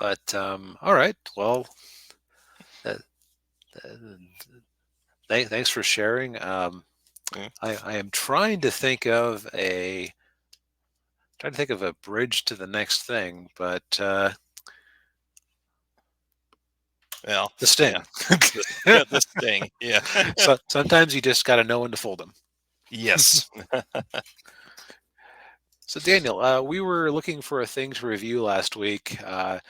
But all right, well, uh, uh, thanks for sharing. Mm. I am trying to think of a bridge to the next thing, but Well, the yeah, sting. the Sting. Yeah. So sometimes you just got to know when to fold them. Yes. So Daniel, we were looking for a thing to review last week that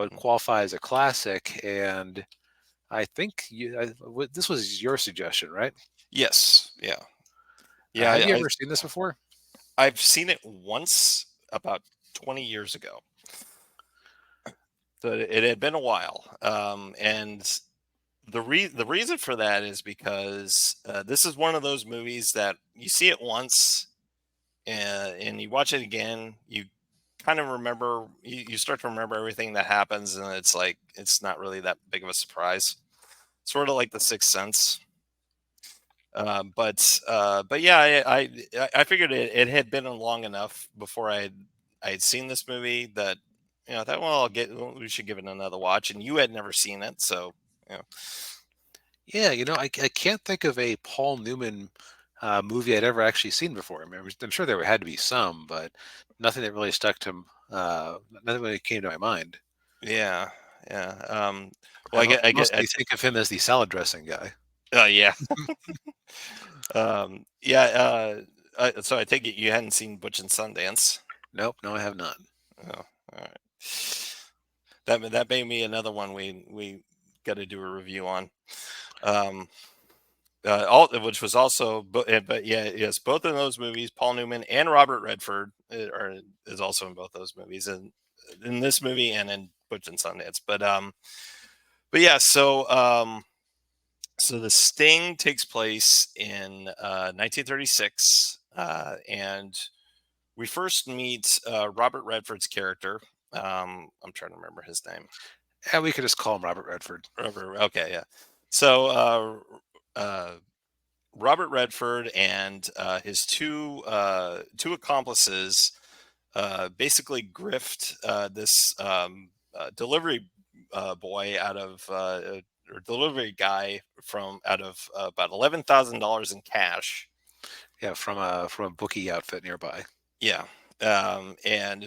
would qualify as a classic, and I think this was your suggestion, right? Yes. Yeah. Yeah. Have you ever seen this before? I've seen it once about 20 years ago. So it had been a while. And the reason for that is because this is one of those movies that you see it once and you watch it again, you kind of remember, you start to remember everything that happens, and it's like it's not really that big of a surprise. Sort of like The Sixth Sense. But yeah, I figured it had been long enough before I had seen this movie that I thought, well, we should give it another watch, and you had never seen it, so you know, Yeah, I can't think of a Paul Newman movie I'd ever actually seen before. I mean, I'm sure there had to be some, but nothing that really stuck to nothing really came to my mind. yeah, yeah. Well, I I get, mostly think of him as the salad dressing guy. yeah, yeah. So I take it you hadn't seen Butch and Sundance. Nope, no, I have not. Oh, all right. That may be another one we got to do a review on. Um, all which was also, but yeah, yes, both of those movies, Paul Newman and Robert Redford is also in both those movies, and in this movie and in Butch and Sundance. But yeah, so the Sting takes place in 1936, and we first meet Robert Redford's character. I'm trying to remember his name. Yeah, we could just call him Robert Redford. Okay, yeah. So Robert Redford and his two accomplices basically grift this delivery boy out of or delivery guy from out of about $11,000 in cash. Yeah, from a bookie outfit nearby. Yeah, and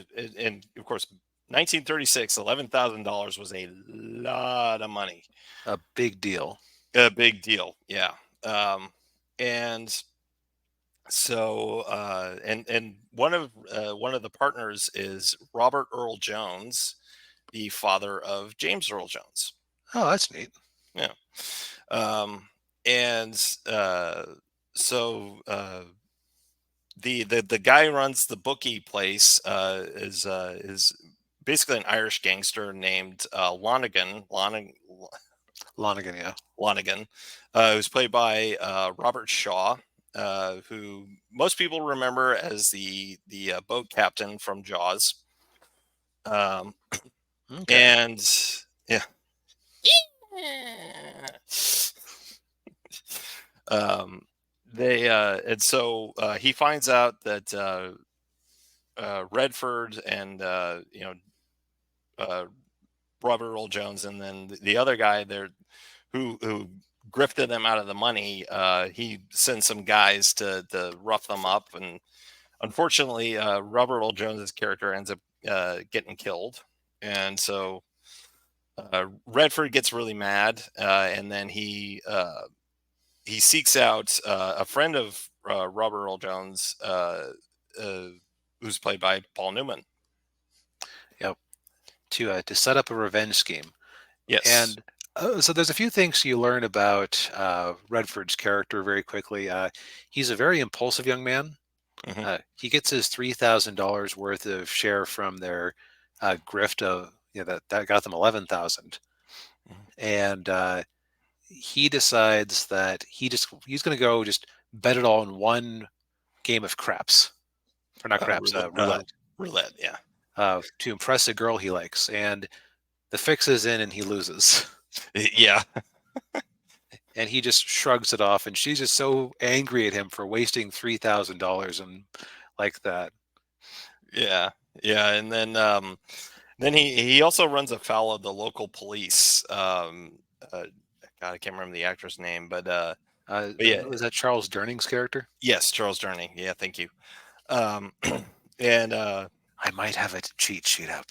of course, 1936, $11,000 was a lot of money. A big deal. A big deal. Yeah. And so and one of the partners is Robert Earl Jones, the father of James Earl Jones. Oh, that's neat. Yeah. Um, and so the guy who runs the bookie place is basically an Irish gangster named Lonigan, yeah. Lonigan, who's played by Robert Shaw, who most people remember as the boat captain from Jaws. Um, Okay. and yeah, um, they and so he finds out that Redford and uh, Robert Earl Jones, and then the other guy there who grifted them out of the money. He sent some guys to rough them up, and unfortunately, Robert Earl Jones's character ends up getting killed, and so Redford gets really mad, and then he seeks out a friend of Robert Earl Jones, uh, who's played by Paul Newman. Yep. To set up a revenge scheme. Yes. And so there's a few things you learn about Redford's character very quickly. He's a very impulsive young man. Hmm. He gets his $3,000 worth of share from their grift of that got them 11,000, and he decides that he's going to go just bet it all in one game of craps, or not craps, roulette, Roulette. Yeah. to impress a girl he likes, and the fix is in, and he loses. Yeah. And he just shrugs it off, and she's just so angry at him for wasting $3,000 and like that. Yeah. Yeah. And then Then he also runs afoul of the local police. God, I can't remember the actor's name, but yeah, Was that Charles Durning's character? yes, Charles Durning. Yeah, thank you. Um, and I might have a cheat sheet up.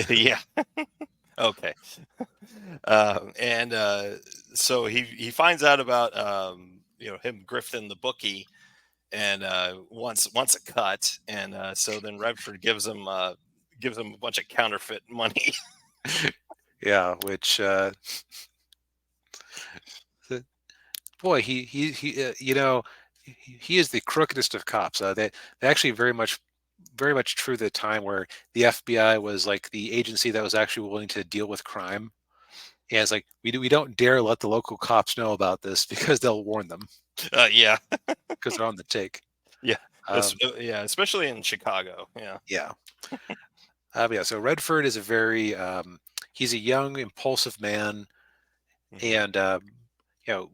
yeah, okay. And so he finds out about him grifting the bookie, and wants a cut, and so then Redford gives him a bunch of counterfeit money. Yeah, which boy, he is the crookedest of cops. They actually very much true to the time where the FBI was like the agency that was actually willing to deal with crime. Yeah, it's like we don't dare let the local cops know about this because they'll warn them Yeah, because they're on the take. yeah, Um, yeah, especially in Chicago. Yeah. yeah, yeah. So Redford is he's a young, impulsive man, Hmm. and you know,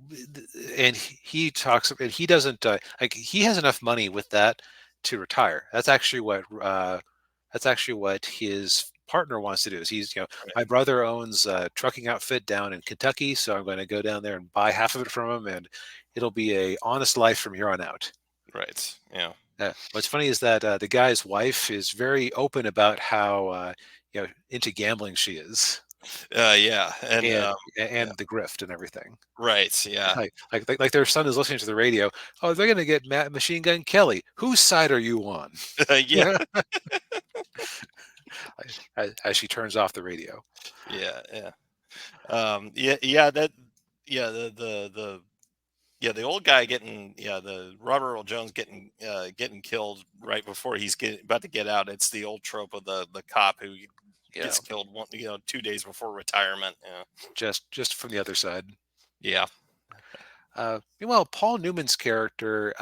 and he talks, and he doesn't like he has enough money with that to retire. That's actually what his partner wants to do. Is Right. my brother owns a trucking outfit down in Kentucky, so I'm going to go down there and buy half of it from him, and it'll be a honest life from here on out. Right. Yeah. What's funny is that the guy's wife is very open about how into gambling she is, Yeah. And and yeah. and the grift and everything. Right. Yeah. Like their son is listening to the radio. Oh, they're going to get Machine Gun Kelly. Whose side are you on? Yeah. As she turns off the radio. Yeah. Yeah. Yeah. Yeah. That. Yeah. The old guy getting, the Robert Earl Jones getting killed right before about to get out. It's the old trope of the cop who Yeah, gets killed 2 days before retirement. Yeah. just from the other side. Yeah. Meanwhile, Paul Newman's character,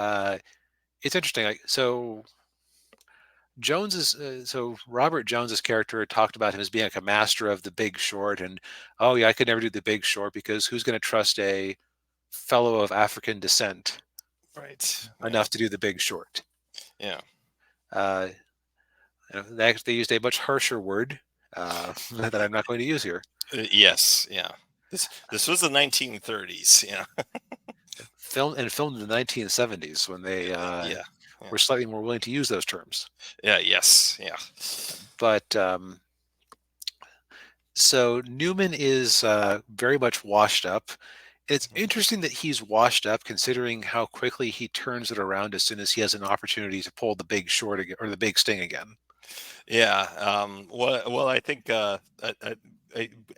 it's interesting. So Robert Jones's character talked about him as being like a master of the Big Short, and oh yeah, I could never do the Big Short because who's going to trust a fellow of African descent Right. Yeah. enough to do the Big Short? Yeah. Uh, they used a much harsher word that I'm not going to use here. Yes. Yeah. This was the 1930s. Yeah. Filmed in the 1970s when they Yeah. Yeah. were slightly more willing to use those terms. Yeah. Yes. Yeah. But so Newman is very much washed up. It's Mhm. interesting that he's washed up considering how quickly he turns it around as soon as he has an opportunity to pull the Big Short again, or the Big Sting again. Yeah. Well, I think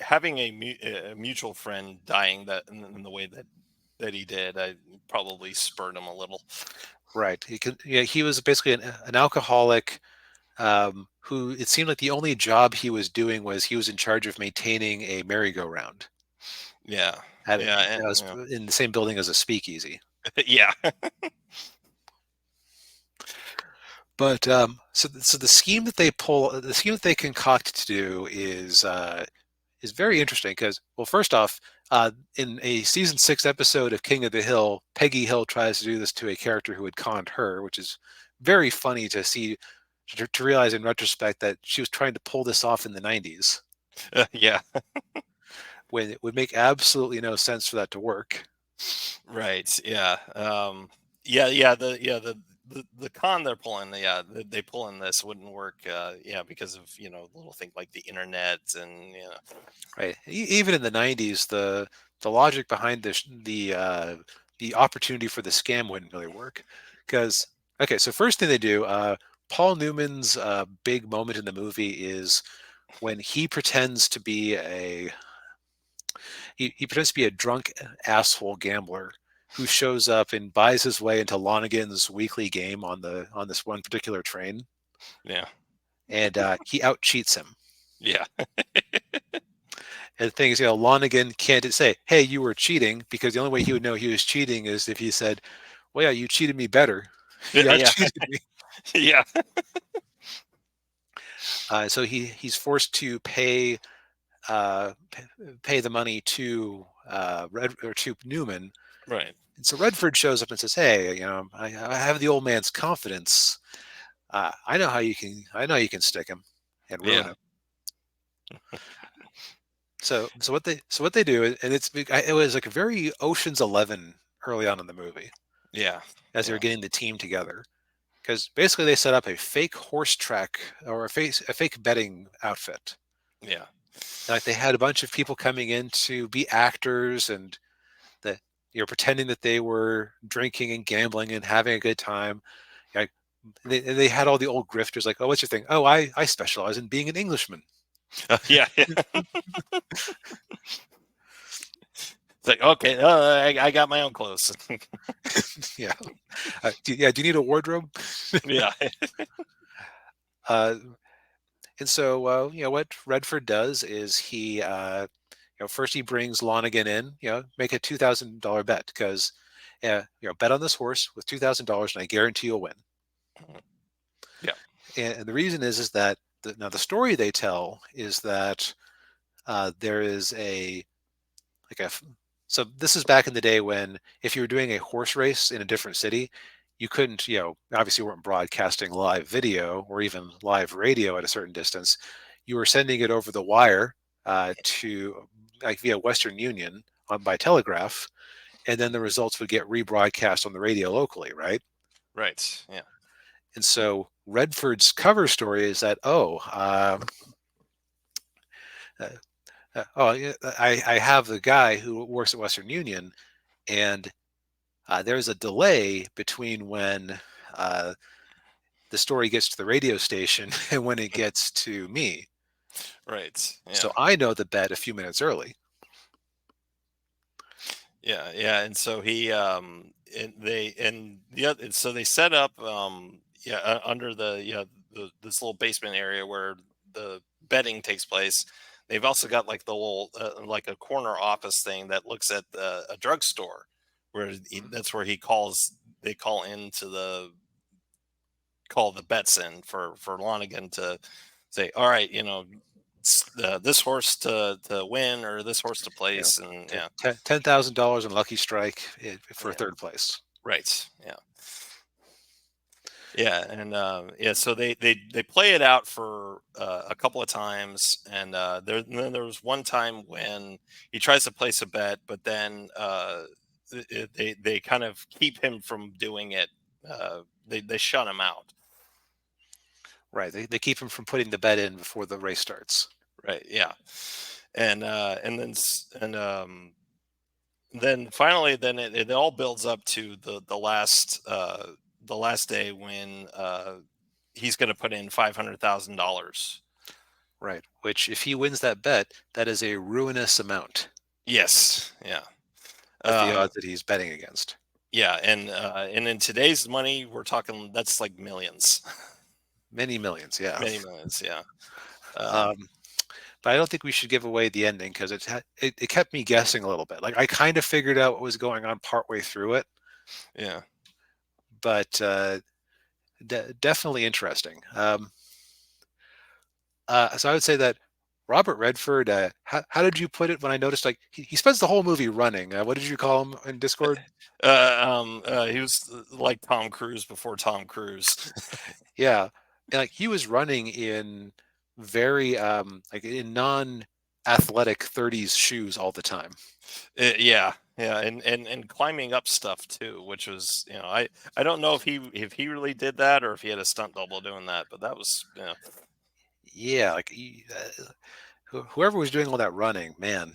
having a mutual friend dying that in the way that he did, I probably spurred him a little. Right. He was basically an alcoholic who it seemed like the only job he was doing was he was in charge of maintaining a merry-go-round Yeah. at Yeah. that was Yeah. in the same building as a speakeasy. Yeah. But so the scheme that they concoct to do is very interesting because, well, first off, in a season 6 episode of King of the Hill, Peggy Hill tries to do this to a character who had conned her, which is very funny to see to realize in retrospect that she was trying to pull this off in the 90s Yeah. when it would make absolutely no sense for that to work. Right. Yeah. Yeah. Yeah. The con they're pulling, yeah, they pull in this wouldn't work. Yeah, because of little thing like the internet and Right. Even in the 90s, the logic behind the opportunity for the scam wouldn't really work. Because okay, so first thing they do, Paul Newman's big moment in the movie is when he pretends to be a drunk asshole gambler who shows up and buys his way into Lonigan's weekly game on this one particular train, yeah, and he out cheats him. yeah, And the thing is, Lonigan can't say, "Hey, you were cheating," because the only way he would know he was cheating is if he said, "Well, yeah, you cheated me better. You out yeah, cheated me." yeah, So he's forced to uh, pay the money to to Newman. right, And so Redford shows up and says, "Hey, I have the old man's confidence. I know you can stick him and ruin yeah, him." So what they do, and it was like a very Ocean's 11 early on in the movie Yeah. as they were Yeah. getting the team together, because basically they set up a fake horse track or a fake betting outfit. Yeah. Like they had a bunch of people coming in to be actors, and that pretending that they were drinking and gambling and having a good time. Like they had all the old grifters like, oh, what's your thing? Oh, I specialize in being an Englishman. Yeah. Yeah. It's like, okay, I got my own clothes. Yeah. Do you need a wardrobe? Yeah. Uh, and so, what Redford does is first he brings Lonigan in, make a $2,000 bet because, bet on this horse with $2,000 and I guarantee you'll win. Yeah. And the reason is that now the story they tell is that there is like a so this is back in the day when if you were doing a horse race in a different city, you couldn't, obviously weren't broadcasting live video or even live radio at a certain distance. You were sending it over the wire to like via Western Union by telegraph, and then the results would get rebroadcast on the radio locally, right? Right. Yeah. And so Redford's cover story is that uh, yeah, I have the guy who works at Western Union, and there's a delay between when uh, the story gets to the radio station and when it gets to me. Right. So Yeah. I know the bet a few minutes early. Yeah. Yeah. And so so they set up, under this little basement area where the betting takes place. They've also got like the little, like a corner office thing that looks at a drugstore where Mhm. that's where they call the bets in for Lonigan to say, all right, this horse to win or this horse to You know, place, and yeah, $10,000 in lucky strike for yeah, third place. right, yeah, yeah, and yeah. So they play it out for a couple of times, and then there was one time when he tries to place a bet, but then they kind of keep him from doing it. They shut him out. Right. They keep him from putting the bet in before the race starts. Right. Yeah. And then finally, then it all builds up to the last day when he's going to put in $500,000. Right. Which, if he wins that bet, that is a ruinous amount Yes. Yeah. with the Uh, odds that he's betting against. yeah. And in today's money, we're talking that's like millions, Many millions, yeah. many millions. Yeah. Um, Um, but I don't think we should give away the ending because it kept me guessing a little bit. Like I kind of figured out what was going on partway through it, yeah. but definitely interesting. So I would say that Robert Redford. How did you put it when I noticed like he spends the whole movie running? What did you call him in Discord? He was like Tom Cruise before Tom Cruise. Yeah, and like he was running in very like in non-athletic 30s shoes all the time. Yeah, yeah, and climbing up stuff too, which was, I don't know if he really did that or if he had a stunt double doing that, but that was, Yeah, like whoever was doing all that running, man,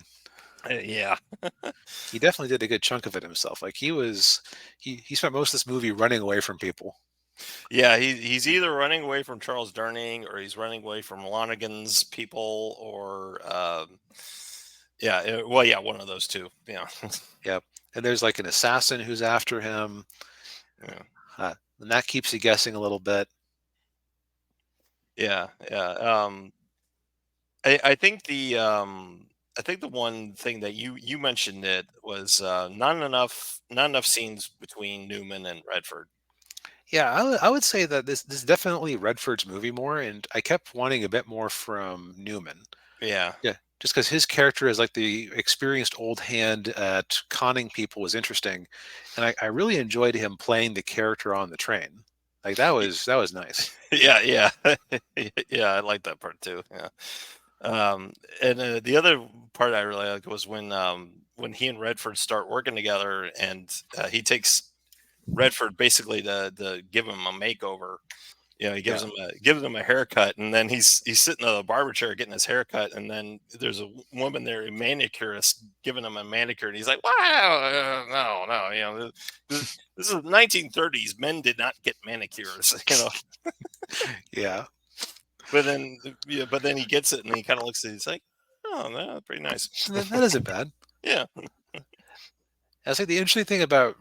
yeah, he definitely did a good chunk of it himself. Like he spent most of this movie running away from people. yeah. He's either running away from Charles Durning or he's running away from Lonigan's people, or yeah, well, yeah, one of those two. Yeah, Yep. And there's like an assassin who's after him, yeah, and that keeps you guessing a little bit. yeah, yeah. I think the one thing that you mentioned it was not enough scenes between Newman and Redford. Yeah, I would say that this is definitely Redford's movie more, and I kept wanting a bit more from Newman. Yeah. Yeah, just because his character as like the experienced old hand at conning people was interesting, and I really enjoyed him playing the character on the train. Like that was nice. Yeah, yeah. Yeah, I like that part too. Yeah. Um, and the other part I really like was when he and Redford start working together, and he takes Redford basically to give him a makeover. You know, he Yeah, gives him a haircut, and then he's sitting at a barber chair getting his haircut, and then there's a woman there, a manicurist, giving him a manicure, and he's like, "Wow, no, no, you know, this is 1930s. Men did not get manicures, you know." yeah. But then, yeah, but then he gets it, and he kind of looks at it. He's like, "Oh, no, that's pretty nice." That isn't bad. Yeah, I say the interesting thing about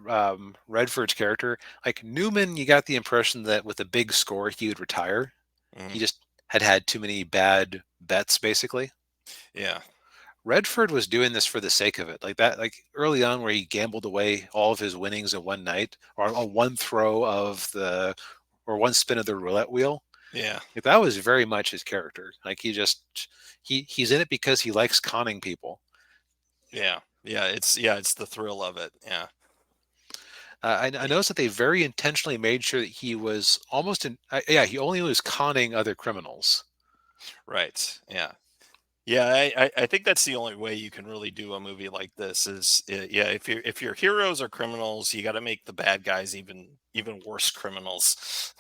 Redford's character, like Newman, you got the impression that with a big score he would retire. mhm, He just had too many bad bets, basically. yeah, Redford was doing this for the sake of it, like that, like early on where he gambled away all of his winnings in one night, or on one throw of the, or one spin of the roulette wheel. yeah, Like that was very much his character. Like he's in it because he likes conning people. yeah, yeah. It's the thrill of it. Yeah, I noticed that they very intentionally made sure that he was almost in. Yeah, he only was conning other criminals. right. Yeah. Yeah, I think that's the only way you can really do a movie like this is yeah, if your heroes are criminals, you got to make the bad guys even worse criminals.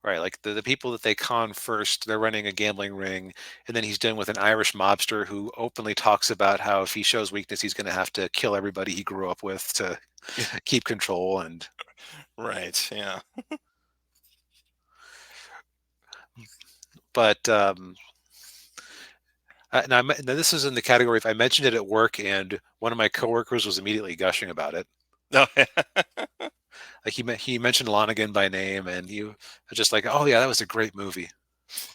Right, like the people that they con first, they're running a gambling ring, and then he's dealing with an Irish mobster who openly talks about how if he shows weakness, he's going to have to kill everybody he grew up with to keep control. And Right. Yeah. but now this is in the category if I mentioned it at work, and one of my coworkers was immediately gushing about it. No. Like he mentioned Lonigan by name, and you just like, oh yeah, that was a great movie.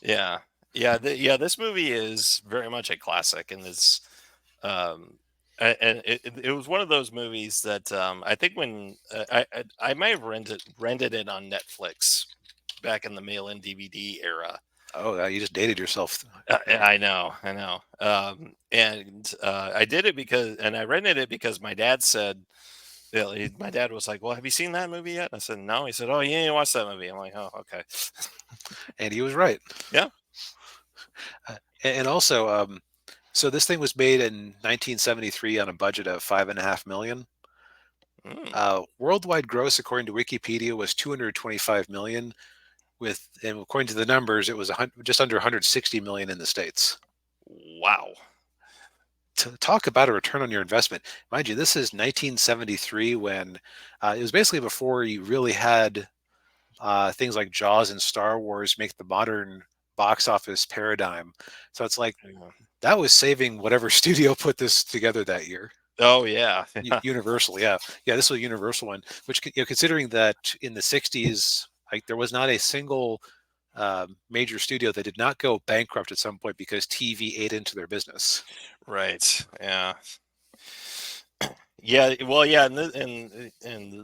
Yeah. Yeah. Yeah. This movie is very much a classic, and it's um, and it was one of those movies that I think when I might have rented it on Netflix back in the mail-in DVD era. Oh, you just dated yourself. I know, I know. And I did it because, and I rented it because my dad said, my dad was like, "Well, have you seen that movie yet?" I said, "No." He said, "Oh, you didn't watch that movie." I'm like, "Oh, okay." And he was right. Yeah. And also, so this thing was made in 1973 on a budget of 5.5 million. Mm, Worldwide gross, according to Wikipedia, was 225 million. And according to the numbers, it was just under 160 million in the states. wow. To talk about a return on your investment, mind you, this is 1973 when it was basically before you really had things like Jaws and Star Wars make the modern box office paradigm. So it's like Yeah. that was saving whatever studio put this together that year. Oh yeah. Universal, yeah, yeah. This was a Universal one, which considering that in the '60s, like there was not a single major studio that did not go bankrupt at some point because TV ate into their business. Right. Yeah. Yeah. Well, yeah. In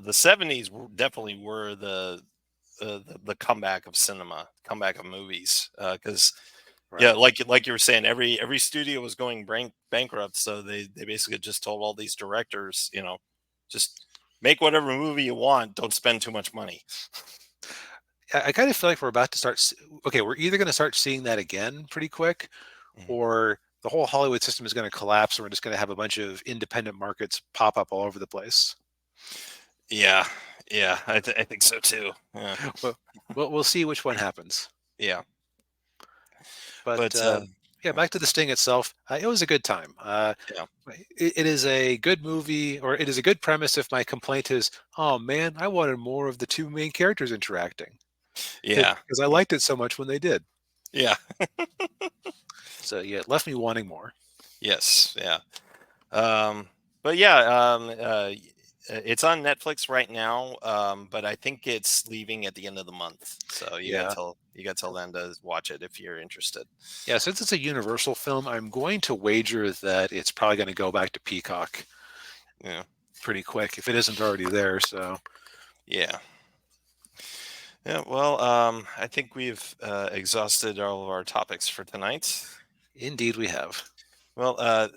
the '70s definitely were the comeback of cinema, comeback of movies, because yeah, Right. like you were saying, every studio was going bankrupt, so they basically just told all these directors, just make whatever movie you want, don't spend too much money. I kind of feel like we're about to start. Okay, we're either going to start seeing that again pretty quick, Mhm. or the whole Hollywood system is going to collapse, and we're just going to have a bunch of independent markets pop up all over the place. Yeah, yeah, I think so too. Yeah, Well, we'll see which one happens. yeah, But but yeah, back to the Sting itself. It was a good time. yeah, It is a good movie, or it is a good premise. If my complaint is, oh man, I wanted more of the two main characters interacting yeah, because I liked it so much when they did. yeah, So yeah, it left me wanting more. yes, yeah. But yeah, it's on Netflix right now, but I think it's leaving at the end of the month, so Yeah, you got till then to watch it if you're interested. yeah. Since it's a Universal film, I'm going to wager that it's probably going to go back to Peacock Yeah, pretty quick if it isn't already there. So yeah. Yeah, well, I think we've exhausted all of our topics for tonight. indeed, we have. Well,